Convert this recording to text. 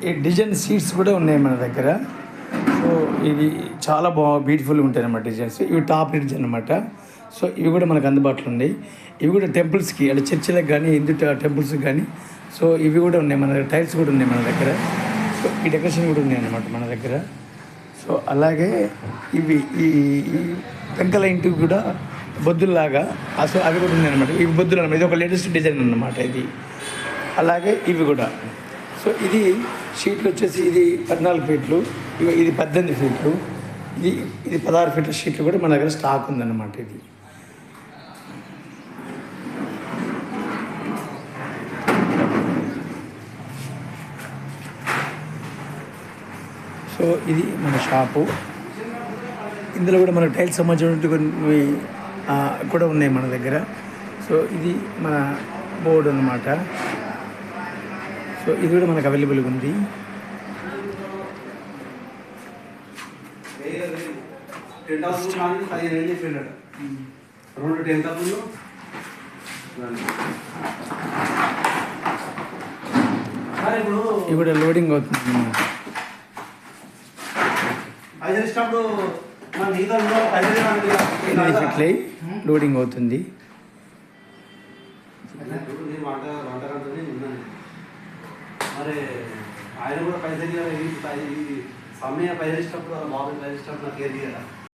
ఈ design seats కూడా ఉన్నాయి మన దగ్గర. సో ఇవి చాలా బ్యూటిఫుల్గా ఉంటాయి అన్నమాట డిజైన్స్. ఇవి టాప్ డిజైన్ అనమాట. సో ఇవి కూడా మనకు అందుబాటులో ఉన్నాయి. ఇవి కూడా టెంపుల్స్కి అంటే చర్చిలకు కానీ హిందూ టెంపుల్స్కి కానీ. సో ఇవి కూడా ఉన్నాయి మన దగ్గర. టైల్స్ కూడా ఉన్నాయి మన దగ్గర. సో ఈ డెకరేషన్ కూడా ఉన్నాయి అన్నమాట మన దగ్గర. సో అలాగే ఇవి ఈ పెంకల ఇంటికి కూడా బొద్దుల్లాగా సో అవి కూడా ఉన్నాయి అనమాట. ఇవి బొద్దులు అనమాట. ఇది ఒక లేటెస్ట్ డిజైన్ అన్నమాట ఇది. అలాగే ఇవి కూడా. సో ఇది షీట్లు వచ్చేసి ఇది 14 ఫీట్లు, ఇది 18 ఫీట్లు, ఇది 16 ఫీట్ల షీట్లు కూడా మన దగ్గర స్టాక్ ఉందన్నమాట. ఇది సో ఇది మన షాపు. ఇందులో కూడా మన టైల్స్ సంబంధించినటువంటి కూడా ఉన్నాయి మన దగ్గర. సో ఇది మన బోర్డు అన్నమాట. సో ఇది కూడా మనకు అవైలబుల్గా ఉంది. ఇది కూడా లోడింగ్ అవుతుంది అన్నమాట. లోడింగ్ అవుతుంది. మరి ఆయన కూడా పైసలు సమయ పైసలు ఇచ్చినప్పుడు బాబు పైసలు ఇచ్చినప్పుడు నాకు ఏది కదా.